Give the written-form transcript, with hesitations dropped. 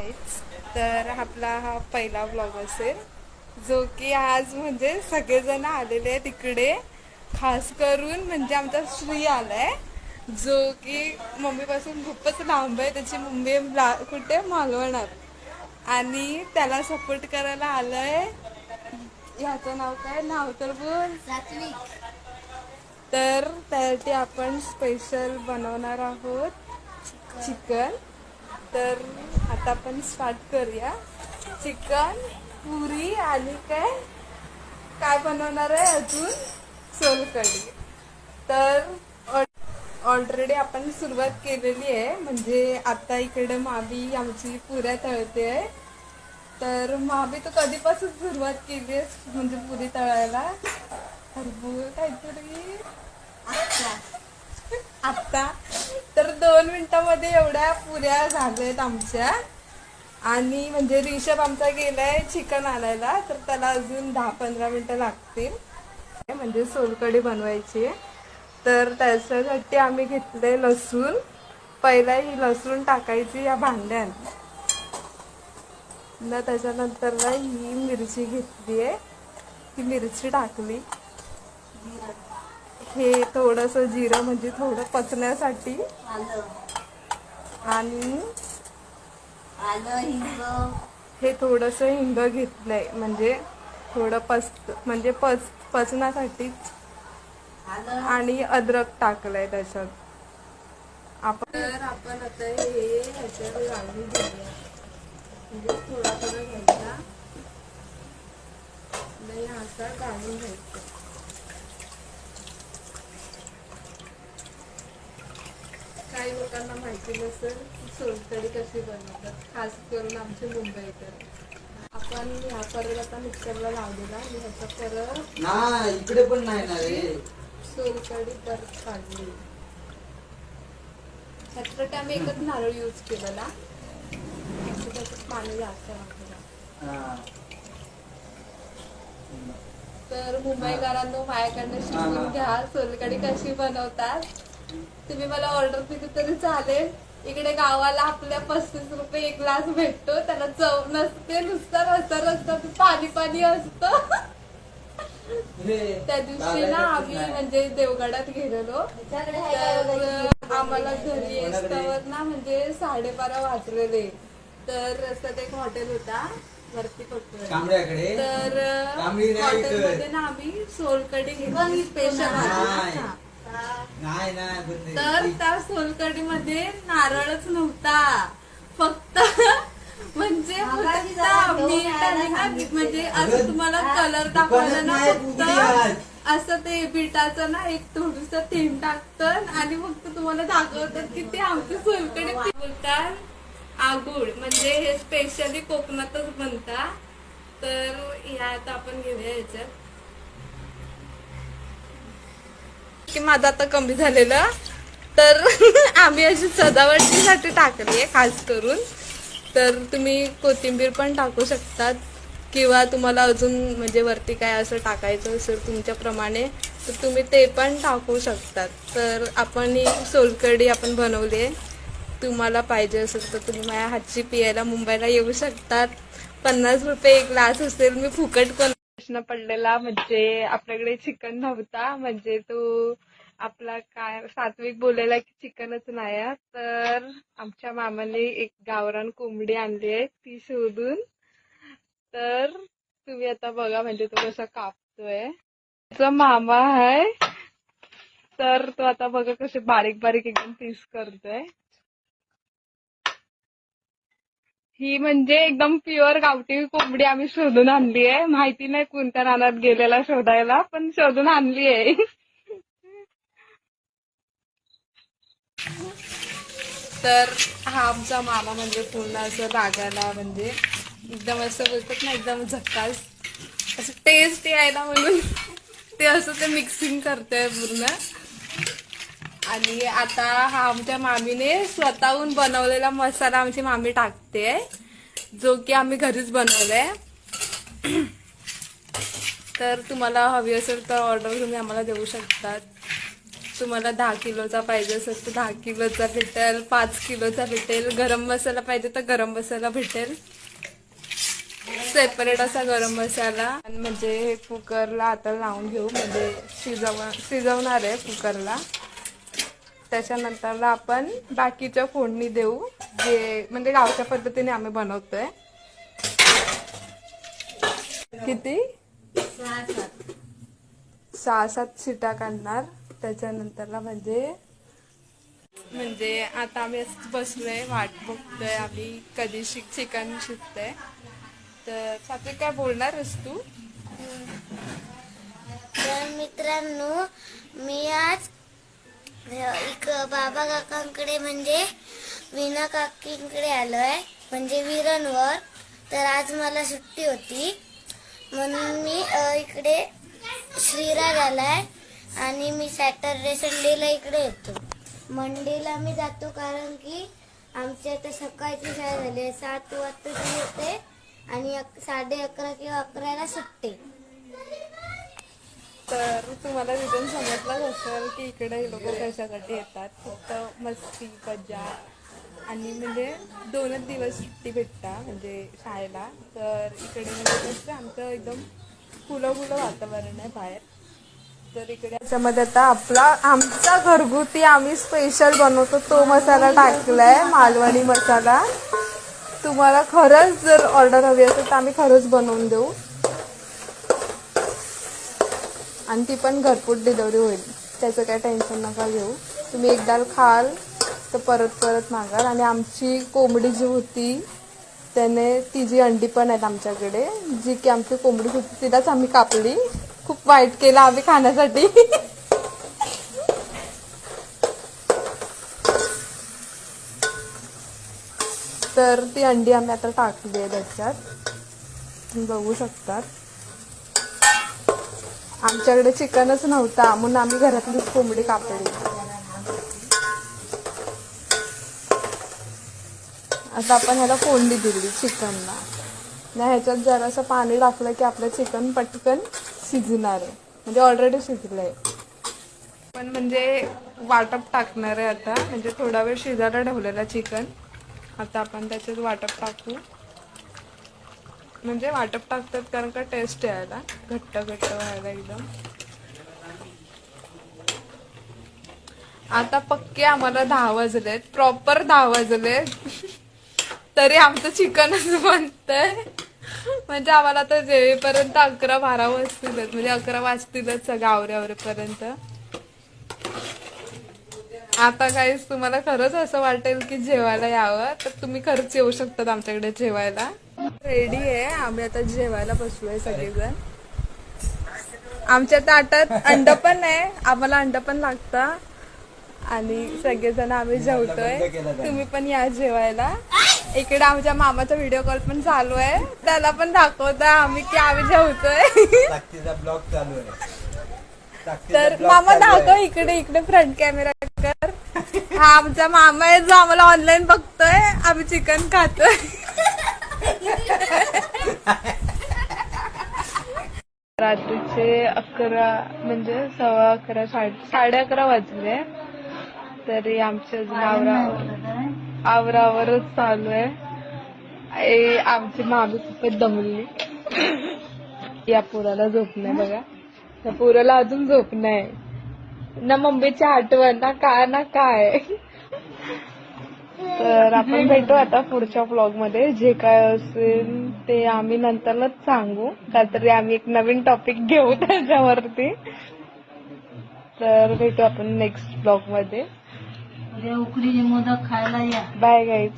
Guys, तर आपला हा पहिला ब्लॉग असेल जो की आज म्हणजे सगळेजण आलेले आहेत इकडे. खास करून म्हणजे आमचा श्री आलाय जो की मम्मीपासून खूपच लांब आहे. त्याची मम्मी कुठे मालवणात आणि त्याला सपोर्ट करायला आलंय. ह्याचं नाव काय, नाव तर बोल. तर त्यासाठी आपण स्पेशल बनवणार आहोत चिकन. तर आता आपण स्टार्ट करूया. चिकन, पुरी आणि काय काय बनवणार आहे अजून, सोलकढी. तर ऑलरेडी आपण सुरुवात केलेली आहे. म्हणजे आता इकडे मामी आमची पुऱ्या तळते आहे. तर मामी तर कधीपासून सुरुवात केली आहे म्हणजे पुरी तळायला. बोल काहीतरी आता तर 2 मिनिटामध्ये एवढ्या पुऱ्या झाल्यात आमच्या. आणि म्हणजे रिषभ आमचा गेलाय चिकन आणायला, तर त्याला अजून 10-15 मिनिटं लागतील म्हणजे सोलकढी बनवायची. तर त्याच्यासाठी आम्ही घेतले लसूण. पहिला ही लसूण टाकायची या भांड्यात. न त्याच्यानंतर ना ही मिरची घेतली आहे, ही मिरची टाकली. हे थोडंसं जिरं म्हणजे थोडं पचण्यासाठी. आणि हे थोडंसं हिंग घेतलंय म्हणजे थोडं पचण्यासाठी. आणि अद्रक टाकलंय त्याच्यात. आपण आता हे ह्याच्यावर घालून घेऊया. म्हणजे थोडा थोडा घ्यायचा नाही, असा घालून घ्यायचा. काही लोकांना माहिती नसेल सोलकढी कशी बनवतात, खास करून आमचे मुंबईकर. आपण ह्या परत आता मिक्सरला लावलेला आणि ह्याचा परत नाही इकडे पण नाही ना रे. सोलकढी परत काढली. ह्याच्यासाठी आम्ही एकच नारळ यूज केलेला, त्याच्यात पाणी जास्त लागतं. तर मुंबईकरांनो माझ्याकडनं शिकून घ्या सोलकढी कशी बनवतात. तुम्ही मला ऑर्डर दिली तरी चालेल. इकडे गावाला आपल्या 35 रुपये एक ग्लास भेटतो, त्याला चव नसते, नुसतं रस्ता पाणी पाणी असतं. त्या दिवशी ना आम्ही म्हणजे देवगडात गेलेलो, तर आम्हाला घरी येण्यावर ना म्हणजे 12:30 वाजलेले. तर रस्त्यात एक हॉटेल होता वरती पडतो, तर हॉटेलमध्ये ना आम्ही सोलकढी घेतली स्पेशल. तर त्या सोलकढी मध्ये नारळच नव्हता, फक्त म्हणजे मीठ आणि म्हणजे असं तुम्हाला कलर दाखवायला ना फक्त असं ते बिटाचं ना एक थोडस थेंब टाकतं आणि फक्त तुम्हाला दाखवतात की ते आमची सोलकढी बोलतात. आगुळ म्हणजे हे स्पेशली कोकणातच बनतात. तर ह्या आता आपण घेऊया ह्याच्यात की माझं आता कमी झालेलं. तर आम्ही अशी सजावटीसाठी टाकली आहे खास करून. तर तुम्ही कोथिंबीर पण टाकू शकतात किंवा तुम्हाला अजून म्हणजे वरती काय असं टाकायचं असेल तुमच्याप्रमाणे तर तुम्ही ते पण टाकू शकतात. तर आपण ही सोलकढी आपण बनवली आहे. तुम्हाला पाहिजे असेल तर तुम्ही माझ्या हातची पियायला मुंबईला येऊ शकतात. 50 रुपये एक ग्लास असेल. मी फुकट प्रश्न पडलेला म्हणजे आपल्याकडे चिकन नव्हता, म्हणजे तो आपला काय सात्विक बोलायला की चिकनच नाही. तर आमच्या मामाने एक गावरान कोंबडी आणली आहे ती शोधून. तर तुम्ही आता बघा म्हणजे तो कसा कापतोय. त्याचा मामा आहे, तर तो आता बघा कसे बारीक बारीक एकदम पीस करतोय. ही म्हणजे एकदम प्युअर गावठी कोंबडी आम्ही शोधून आणली आहे. माहिती नाही कोणत्या रानात गेलेला शोधायला, पण शोधून आणली आहे. तर हा आमचा मामा म्हणजे पूर्ण असं रागाला म्हणजे एकदम असं बोलतात ना एकदम झक्कास असं टेस्ट यायला म्हणून ते असं ते मिक्सिंग करतोय पूर्ण. आणि आता हा आमच्या मामीने स्वतःहून बनवलेला मसाला आमची मामी टाकते, जो की आम्ही घरीच बनवलाय. तर तुम्हाला हवी असेल तर ऑर्डर तुम्ही आम्हाला देऊ शकतात. तुम्हाला 10 किलोचा पाहिजे असेल तर 10 किलोचा भेटेल, 5 किलोचा भेटेल. गरम मसाला पाहिजे तर गरम मसाला भेटेल, सेपरेट असा गरम मसाला. म्हणजे हे कुकरला आता लावून घेऊ, म्हणजे शिजवणार आहे कुकरला. त्याच्यानंतरला आपण बाकीच्या फोडणी देऊ, जे म्हणजे गावच्या पद्धतीने आम्ही बनवतोय. किती 6-7 शिट्या काढणार. त्याच्यानंतरला म्हणजे आता आम्ही असंच बसलोय, वाट बघतोय आम्ही कधी चिकन शिजतंय. तर सात्विक काय बोलणार आहेस तू? तर मित्रांनो, मी आज एक बाबा काकांकडे म्हणजे वीणा काकींकडे आलोय, म्हणजे विरणवर. तर आज मला सुट्टी होती म्हणून मी इकडे श्रीराज आलाय. आणि मी सॅटरडे संडेला इकडे येतो. मंडेला मी जातो कारण की आमची आता सकाळची शाळा झाली आहे. 7 वाजता ती होते आणि 11:30 किंवा 11ला सुट्टी. तर तुम्हाला रिझन समजलंच असेल की इकडे हे लोक कशासाठी येतात. फक्त मस्ती मजा आणि म्हणजे 2च दिवस सुट्टी भेटता म्हणजे शाळेला. तर इकडे म्हणजे कसं आमचं एकदम फुलं वातावरण आहे बाहेर. तर इकडे त्याच्यामध्ये आता आमचा घरगुती आम्ही स्पेशल बनवतो तो मसाला टाकलाय, मालवणी मसाला. तुम्हाला खरंच जर ऑर्डर हवी असेल तर आम्ही खरंच बनवून देऊ आणि ती पण घरपोच डिलिव्हरी होईल, त्याचं काय टेन्शन नका घेऊ. तुम्ही एकदा खाल तर परत मागाल. आणि आमची कोंबडी जी होती त्याने तिची अंडी पण आहेत आमच्याकडे, जी की आमची कोंबडी होती तिलाच आम्ही कापली. खूप वाईट केलं आम्ही खाण्यासाठी. तर ती अंडी आम्ही आता टाकली आहे त्याच्यात, तुम्ही बघू शकतात. आमच्याकडे चिकनच नव्हता म्हणून आम्ही घरातलीच कोंबडी कापली. आता आपण ह्याला फोडणी दिली चिकनला. ह्याच्यात जरासं पाणी टाकलं की आपलं चिकन पटकन शिजणार आहे, म्हणजे ऑलरेडी शिजलंय. पण म्हणजे वाटप टाकणार आहे आता, म्हणजे थोडा वेळ शिजायला ठेवलेला चिकन. आता आपण त्याच्यात वाटप टाकू, म्हणजे वाटप टाकतात कारण का टेस्ट यायला, घट्ट व्हायला एकदम. आता पक्के आम्हाला 10 वाजलेत, प्रॉपर 10 वाजलेत. तरी आमचं चिकनच बनतंय. म्हणजे आम्हाला आता जेवेपर्यंत 11-12 वाजतीलच, म्हणजे 11 वाजतीलच सगळं आवरेपर्यंत. आता काहीच तुम्हाला खरंच असं वाटेल की जेवायला यावं तर तुम्ही खरंच येऊ शकतात आमच्याकडे जेवायला. रेडी आहे, आम्ही आता जेवायला बसलोय सगळेजण. आमच्या ताटात अंड पण आहे, आम्हाला अंड पण लागतं आणि सगळेजण आम्ही जेवतोय. तुम्ही पण या जेवायला. इकडे आमच्या मामाचा व्हिडिओ कॉल पण चालू आहे, त्याला पण दाखवता आम्ही की आम्ही जेवतोय. तर मामा दाखव इकडे फ्रंट कॅमेरा कर. हा आमचा मामा आहे जो आम्हाला ऑनलाईन बघतोय, आम्ही चिकन खातोय. रात्रीचे 11 म्हणजे 11:15 11:30 वाजले. तरी आमच्या आवरावरच चालू आहे. आमची मामी खूपच दमली. या पोराला झोप नाही बघा, त्या पोराला अजून झोप नाही ना, मम्मीची आठवण ना काय. तर आपण भेटू आता पुढच्या व्लॉग मध्ये. जे काय असेल ते आम्ही नंतरच सांगू, काहीतरी आम्ही एक नवीन टॉपिक घेऊ त्याच्यावरती. तर भेटू आपण नेक्स्ट व्लॉग मध्ये. उकडीचे मोदक खायला या. Bye guys.